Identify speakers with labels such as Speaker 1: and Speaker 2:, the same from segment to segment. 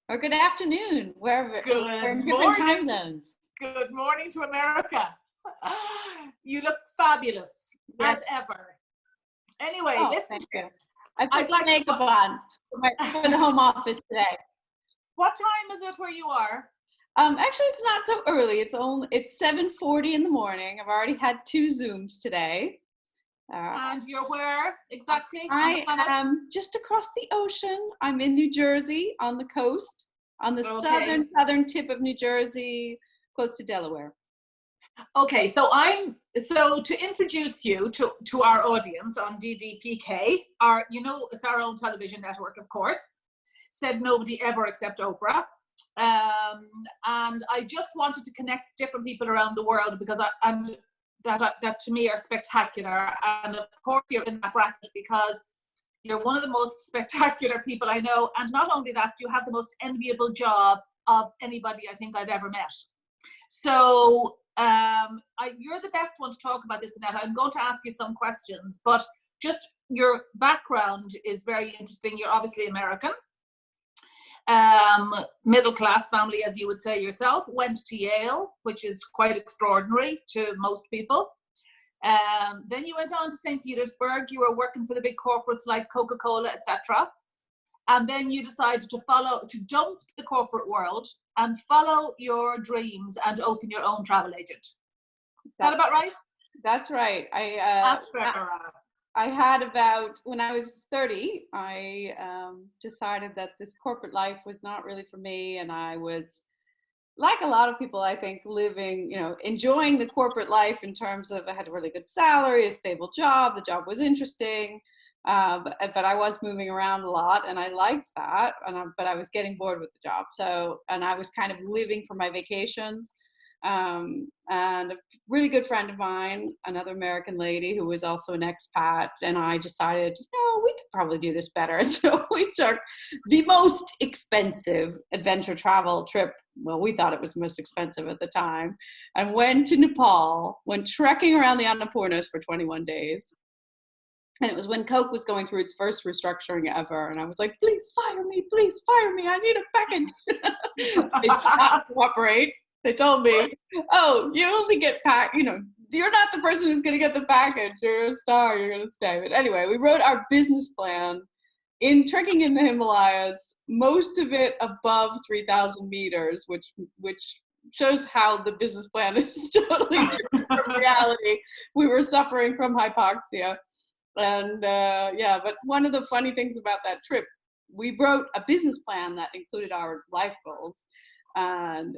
Speaker 1: or good afternoon, wherever we're in
Speaker 2: Good
Speaker 1: different time
Speaker 2: morning.
Speaker 1: zones.
Speaker 2: Good morning to America. You look fabulous
Speaker 1: Yes.
Speaker 2: as ever. Anyway,
Speaker 1: Oh,
Speaker 2: listen.
Speaker 1: thank you. I put
Speaker 2: I'd like
Speaker 1: makeup
Speaker 2: to.
Speaker 1: on for the home office today.
Speaker 2: What time is it where you are?
Speaker 1: Actually, it's not so early. It's 7:40 in the morning. I've already had 2 Zooms today.
Speaker 2: And you're where exactly on the
Speaker 1: I
Speaker 2: planet?
Speaker 1: am just across the ocean. I'm in New Jersey on the coast, on the
Speaker 2: Okay.
Speaker 1: southern tip of New Jersey, close to Delaware.
Speaker 2: Okay, so to introduce you to our audience on DDPK, it's our own television network, of course. Said nobody ever except Oprah. And I just wanted to connect different people around the world because that to me are spectacular. And of course you're in that bracket because you're one of the most spectacular people I know. And not only that, you have the most enviable job of anybody I think I've ever met. So you're the best one to talk about this, Annette. I'm going to ask you some questions, but just your background is very interesting. You're obviously American. Middle class family, as you would say yourself, went to Yale, which is quite extraordinary to most people. Then you went on to St. Petersburg. You were working for the big corporates like Coca Cola, etc. And then you decided to dump the corporate world and follow your dreams and open your own travel agent. Is that about right?
Speaker 1: That's right. I had when I was 30, I decided that this corporate life was not really for me. And I was, like a lot of people, I think, living, enjoying the corporate life in terms of I had a really good salary, a stable job. The job was interesting. But I was moving around a lot and I liked that. But I was getting bored with the job. And I was kind of living for my vacations. And a really good friend of mine, another American lady who was also an expat, and I decided, we could probably do this better. So we took the most expensive adventure travel trip. Well, we thought it was the most expensive at the time, and went to Nepal, went trekking around the Annapurnas for 21 days. And it was when Coke was going through its first restructuring ever. And I was like, please fire me, I need a package. They did not cooperate. They told me, oh, you only get you're not the person who's going to get the package. You're a star. You're going to stay. But anyway, we wrote our business plan in trekking in the Himalayas, most of it above 3,000 meters, which shows how the business plan is totally different from reality. We were suffering from hypoxia. And but one of the funny things about that trip, we wrote a business plan that included our life goals. And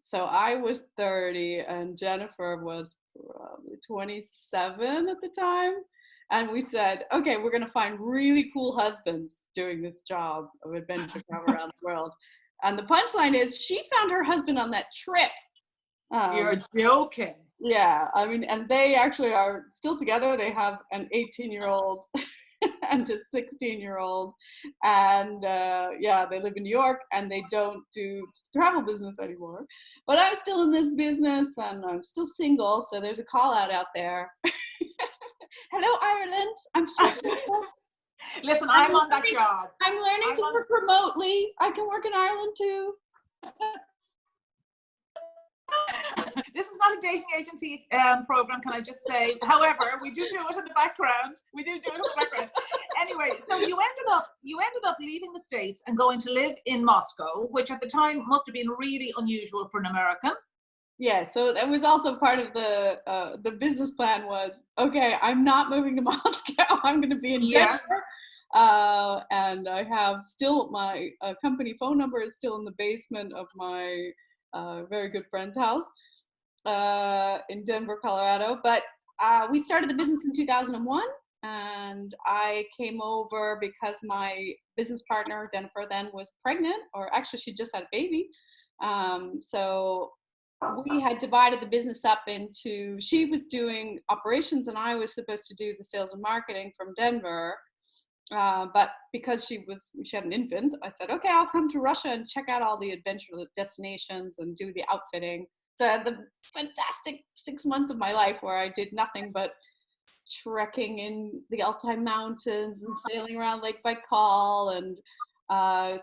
Speaker 1: so I was 30 and Jennifer was probably 27 at the time. And we said, okay, we're going to find really cool husbands doing this job of adventure travel around the world. And the punchline is she found her husband on that trip.
Speaker 2: You're joking.
Speaker 1: Yeah, I mean, and they actually are still together. They have an 18-year-old and a 16-year-old, and they live in New York, and they don't do travel business anymore. But I'm still in this business, and I'm still single, so there's a call out there. Hello, Ireland. I'm still single.
Speaker 2: Listen, I'm on that job.
Speaker 1: I'm learning to work remotely. I can work in Ireland too.
Speaker 2: This is not a dating agency program, can I just say? However, we do it in the background. Anyway, so you ended up leaving the States and going to live in Moscow, which at the time must have been really unusual for an American.
Speaker 1: Yeah, so that was also part of the business plan was, okay, I'm not moving to Moscow. I'm going to be in Denver. And I have still my company phone number is still in the basement of my very good friend's house in Denver, Colorado. But we started the business in 2001, and I came over because my business partner, Jennifer, then was pregnant, or actually she just had a baby. So we had divided the business up into, she was doing operations and I was supposed to do the sales and marketing from Denver. But because she had an infant, I said, okay, I'll come to Russia and check out all the adventure destinations and do the outfitting. So I had the fantastic 6 months of my life where I did nothing but trekking in the Altai Mountains and sailing around Lake Baikal and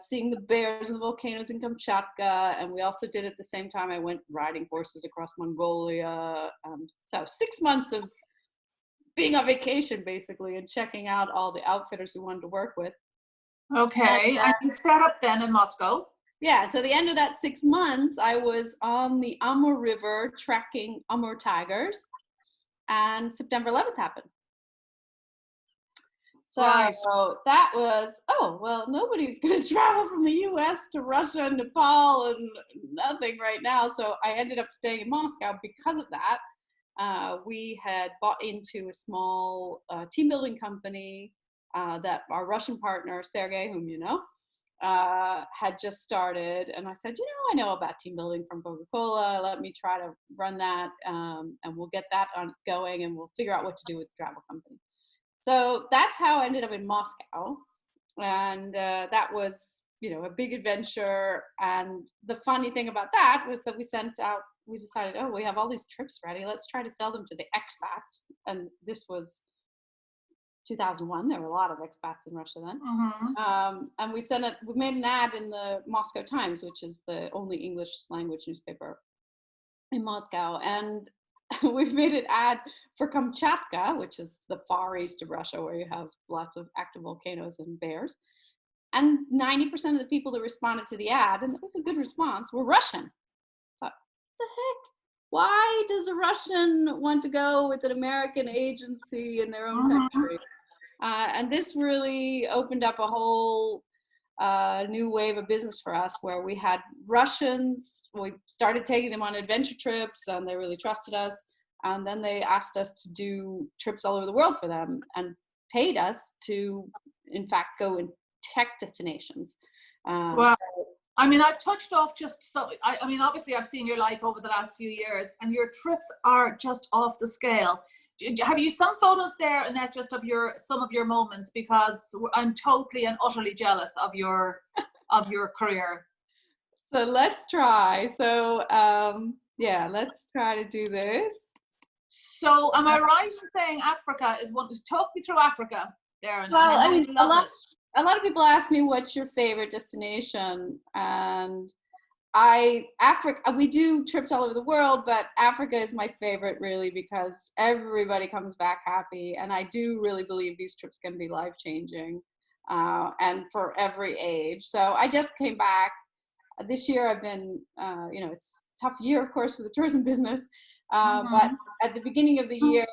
Speaker 1: seeing the bears and the volcanoes in Kamchatka. And we also did at the same time, I went riding horses across Mongolia. So 6 months of being on vacation, basically, and checking out all the outfitters we wanted to work with.
Speaker 2: Okay, and you set up then in Moscow.
Speaker 1: Yeah, so the end of that 6 months, I was on the Amur River tracking Amur tigers, and September 11th happened. So that was, oh, well, nobody's going to travel from the US to Russia and Nepal and nothing right now. So I ended up staying in Moscow because of that. We had bought into a small team building company that our Russian partner, Sergey, whom you know, had just started. And I said, you know, I know about team building from Coca Cola. Let me try to run that, and we'll get that going, and we'll figure out what to do with the travel company. So that's how I ended up in Moscow. And that was, you know, a big adventure. And the funny thing about that was that we decided, oh, we have all these trips ready. Let's try to sell them to the expats. And this was 2001. There were a lot of expats in Russia then. And we made an ad in the Moscow Times, which is the only English language newspaper in Moscow. And we've made an ad for Kamchatka, which is the far east of Russia, where you have lots of active volcanoes and bears. And 90% of the people that responded to the ad, and it was a good response, were Russian. I thought, what the heck? Why does a Russian want to go with an American agency in their own country? And this really opened up a whole new wave of business for us, where we had Russians. We started taking them on adventure trips, and they really trusted us. And then they asked us to do trips all over the world for them, and paid us to, in fact, go and tech destinations.
Speaker 2: Wow. I mean, I've touched off just so, I mean, obviously I've seen your life over the last few years, and your trips are just off the scale. Have you some photos there, Annette, just of some of your moments? Because I'm totally and utterly jealous of your career.
Speaker 1: So let's try. So yeah, let's try to do this.
Speaker 2: So am I right in saying Africa is one? Talk me through Africa there.
Speaker 1: Well, I mean, a lot of people ask me, what's your favorite destination? And Africa, we do trips all over the world, but Africa is my favorite, really, because everybody comes back happy. And I do really believe these trips can be life-changing, and for every age. So I just came back. This year I've been, you know, it's a tough year, of course, for the tourism business. But at the beginning of the year,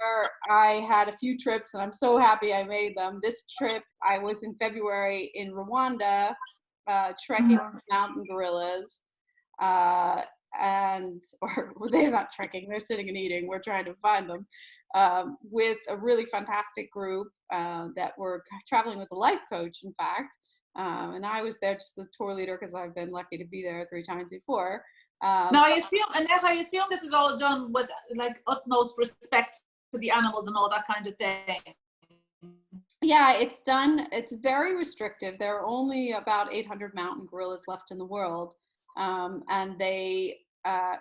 Speaker 1: I had a few trips, and I'm so happy I made them. This trip, I was in February in Rwanda, trekking mountain gorillas. Or they're not trekking, they're sitting and eating. We're trying to find them, with a really fantastic group that were traveling with a life coach, in fact. And I was there just the tour leader, because I've been lucky to be there 3 times before.
Speaker 2: Now, I assume, Annette, I assume this is all done with like utmost respect to the animals and all that kind of thing.
Speaker 1: Yeah, it's done. It's very restrictive. There are only about 800 mountain gorillas left in the world. And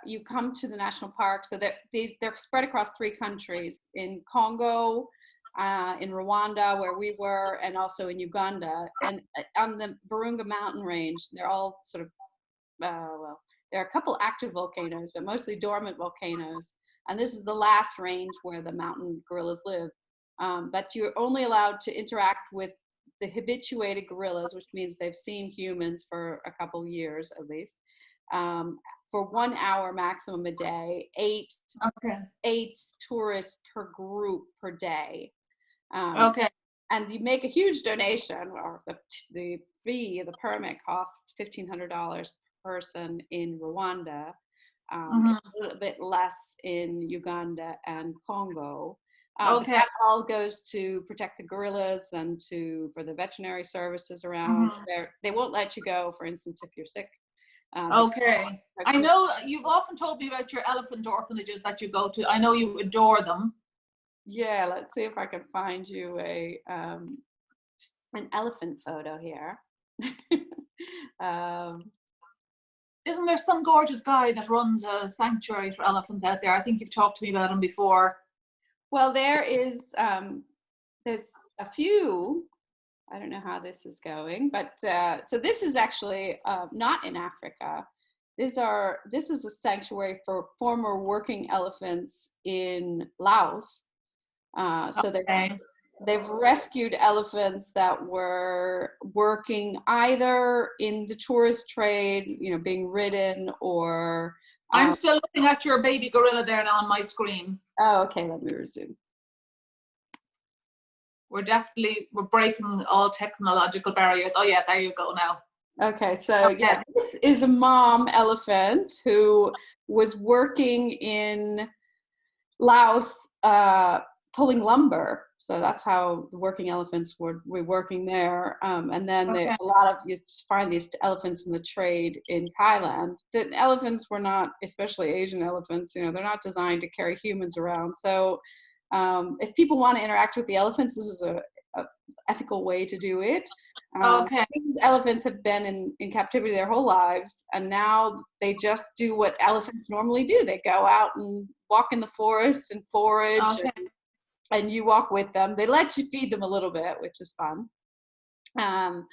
Speaker 1: you come to the national park. So they're spread across 3 countries, in Congo, in Rwanda, where we were, and also in Uganda. And on the Virunga mountain range, they're all sort of, well, there are a couple active volcanoes, but mostly dormant volcanoes. And this is the last range where the mountain gorillas live. But you're only allowed to interact with the habituated gorillas, which means they've seen humans for a couple years at least, for 1 hour maximum a day, 8 tourists per group per day. And you make a huge donation, or the fee, the permit costs $1,500 per person in Rwanda, a little bit less in Uganda and Congo. That all goes to protect the gorillas and for the veterinary services around. They won't let you go, for instance, if you're sick.
Speaker 2: I know you've often told me about your elephant orphanages that you go to. I know you adore them.
Speaker 1: Yeah, let's see if I can find you an elephant photo here.
Speaker 2: Isn't there some gorgeous guy that runs a sanctuary for elephants out there? I think you've talked to me about him before.
Speaker 1: Well, there's a few I don't know how this is going, but so this is actually not in Africa. This is a sanctuary for former working elephants in Laos. So they've rescued elephants that were working either in the tourist trade, being ridden, or
Speaker 2: I'm still looking at your baby gorilla there now on my screen.
Speaker 1: Oh, okay, let me resume.
Speaker 2: We're breaking all technological barriers. Oh yeah, there you go now.
Speaker 1: Okay, so yeah, this is a mom elephant who was working in Laos pulling lumber. So that's how the working elephants were working there. And then you find these elephants in the trade in Thailand. The elephants were not, especially Asian elephants, they're not designed to carry humans around. So if people want to interact with the elephants, this is a ethical way to do it. These elephants have been in captivity their whole lives, and now they just do what elephants normally do. They go out and walk in the forest and forage, and you walk with them. They let you feed them a little bit, which is fun. And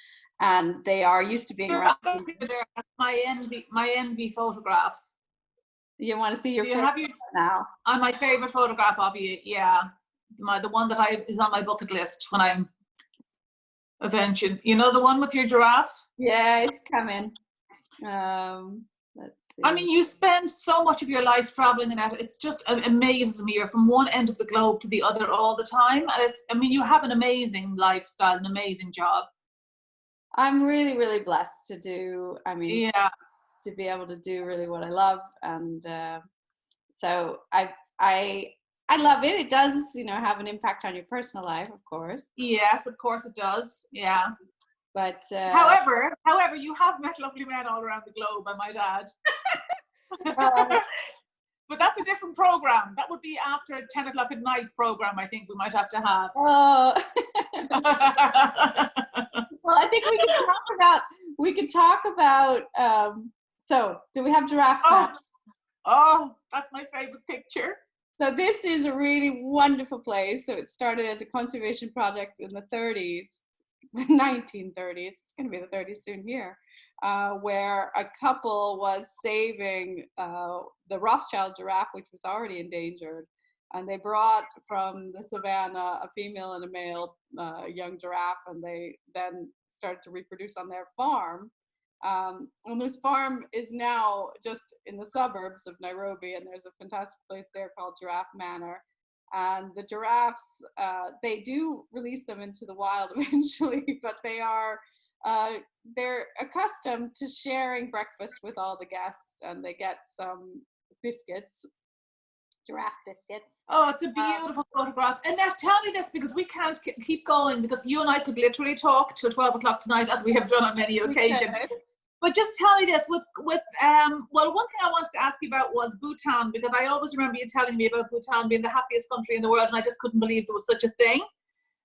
Speaker 1: they are used to being around.
Speaker 2: My envy photograph.
Speaker 1: You want to see your favorite now?
Speaker 2: My favorite photograph of you, yeah. The one that is on my bucket list when I'm eventually. You know, the one with your giraffe?
Speaker 1: Yeah, it's coming. Let's see.
Speaker 2: I mean, you spend so much of your life traveling, and it's just amazes me. You're from one end of the globe to the other all the time, and you have an amazing lifestyle, an amazing job.
Speaker 1: I'm really, really blessed to do. To be able to do really what I love, and so I love it. It does, have an impact on your personal life, of course.
Speaker 2: Yes, of course it does. Yeah.
Speaker 1: But
Speaker 2: however, you have met lovely men all around the globe, I might add. But that's a different program. That would be after a 10 o'clock at night program, I think we might have to have.
Speaker 1: Oh. Well, I think we could talk about so do we have giraffes now?
Speaker 2: Oh, that's my favorite picture.
Speaker 1: So this is a really wonderful place. So it started as a conservation project in the 30s, the 1930s. It's going to be the 30s soon here, where a couple was saving the Rothschild giraffe, which was already endangered. And they brought from the savannah a female and a male young giraffe, and they then started to reproduce on their farm. And this farm is now just in the suburbs of Nairobi, and there's a fantastic place there called Giraffe Manor. And the giraffes, they do release them into the wild eventually, but they're accustomed to sharing breakfast with all the guests, and they get some biscuits. Giraffe biscuits.
Speaker 2: Oh, it's a beautiful photograph. Annette, tell me this, because we can't keep going, because you and I could literally talk till 12 o'clock tonight, as we have done on many occasions. But just tell me this, well, one thing I wanted to ask you about was Bhutan, because I always remember you telling me about Bhutan being the happiest country in the world, and I just couldn't believe there was such a thing.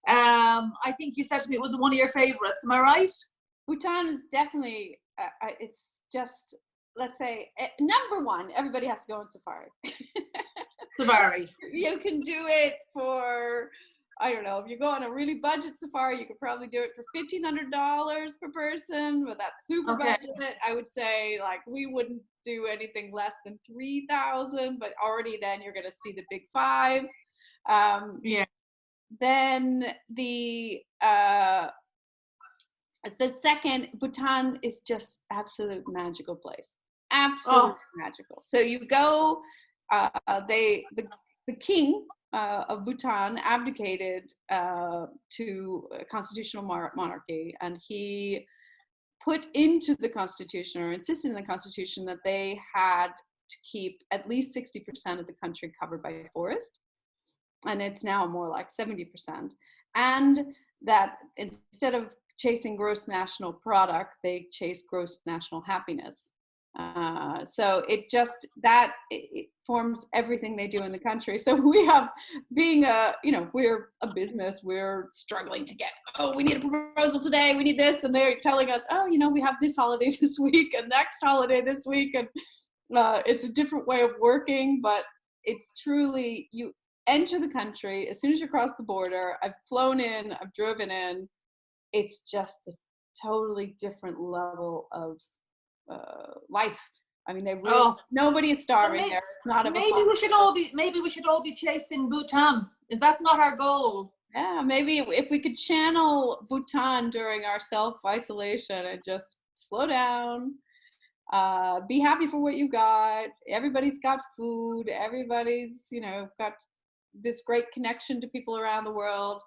Speaker 2: I think you said to me it was one of your favorites. Am I right?
Speaker 1: Bhutan is definitely, it's just, let's say, number one, everybody has to go on safari.
Speaker 2: Safari.
Speaker 1: You can do it for, I don't know, if you go on a really budget safari, you could probably do it for $1,500 per person, but that's super budget. I would say, like, we wouldn't do anything less than $3,000, but already then you're going to see the big five. Then the second, Bhutan is just absolute magical place. Absolutely magical. So you go, the king of Bhutan abdicated to a constitutional monarchy, and he put into the constitution, or insisted in the constitution, that they had to keep at least 60% of the country covered by forest, and it's now more like 70%, and that instead of chasing gross national product, they chase gross national happiness. So it forms everything they do in the country. So we have, we're a business, we're struggling to get, we need a proposal today, we need this, and they're telling us, we have this holiday this week and next holiday this week, and it's a different way of working, but it's truly, you enter the country as soon as you cross the border. I've flown in, I've driven in, it's just a totally different level of life. I mean, nobody is starving there. It's not
Speaker 2: maybe we should all be chasing Bhutan. Is that not our goal?
Speaker 1: Yeah, maybe if we could channel Bhutan during our self-isolation and just slow down, be happy for what you got. Everybody's got food. Everybody's, got this great connection to people around the world.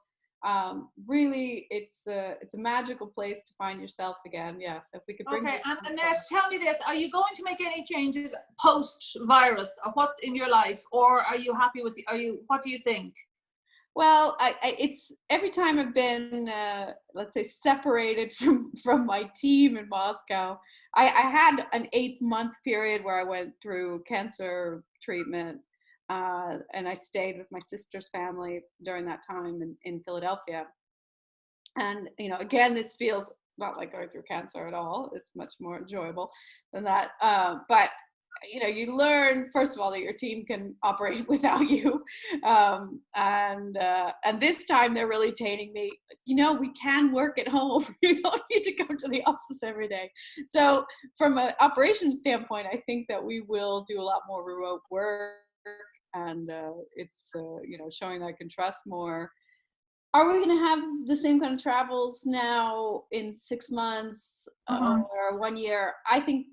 Speaker 1: Really, it's a magical place to find yourself again. Yeah, so if we could bring.
Speaker 2: Okay, and Annette, tell me this: are you going to make any changes post-virus, or what's in your life, or are you happy with what do you think?
Speaker 1: Well, it's every time I've been, let's say, separated from my team in Moscow. I had an 8-month period where I went through cancer treatment, and I stayed with my sister's family during that time in Philadelphia. And again, this feels not like going through cancer at all. It's much more enjoyable than that. But you learn, first of all, that your team can operate without you. And this time they're really telling me, we can work at home. You don't need to go to the office every day. So from an operations standpoint, I think that we will do a lot more remote work, and it's, showing that I can trust more. Are we going to have the same kind of travels now in 6 months or 1 year? I think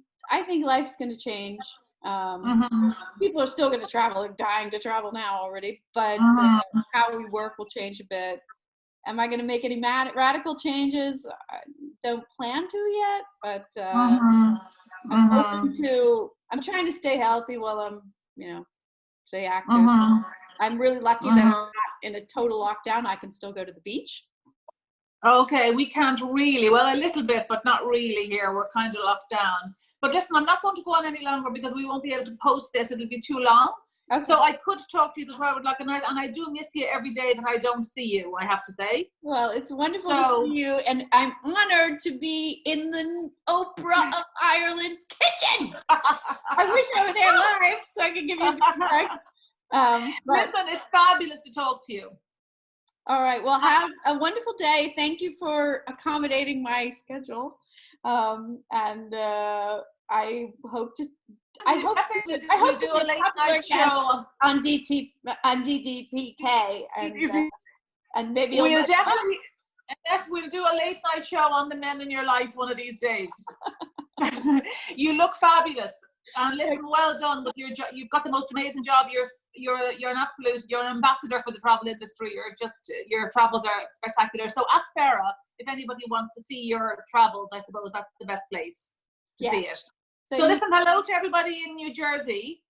Speaker 1: life's going to change. People are still going to travel. They're dying to travel now already, but how we work will change a bit. Am I going to make any radical changes? I don't plan to yet, but I'm open to. I'm trying to stay healthy while I'm, stay active. I'm really lucky that I'm not in a total lockdown. I can still go to the beach.
Speaker 2: Okay, we can't really. Well, a little bit, but not really here. We're kind of locked down. But listen, I'm not going to go on any longer because we won't be able to post this. It'll be too long. Okay. So I could talk to you this hour like a night, and I do miss you every day that I don't see you, I have to say.
Speaker 1: Well, it's wonderful to see you, and I'm honored to be in the Oprah of Ireland's kitchen. I wish I was there live so I could give you a big hug.
Speaker 2: Listen, it's fabulous to talk to you.
Speaker 1: All right. Well, have a wonderful day. Thank you for accommodating my schedule. And I hope to. We'll do a late night show on DDPK, and maybe
Speaker 2: we'll do a late night show on the men in your life one of these days. You look fabulous. And listen, well done with your job. You've got the most amazing job. You're an ambassador for the travel industry. Your travels are spectacular. So Aspera, if anybody wants to see your travels, I suppose that's the best place to see it. So listen, hello to everybody in New Jersey,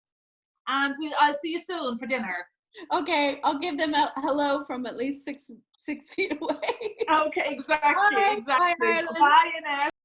Speaker 2: and I'll see you soon for dinner.
Speaker 1: Okay, I'll give them a hello from at least six feet away.
Speaker 2: Okay, exactly. Bye, Annette.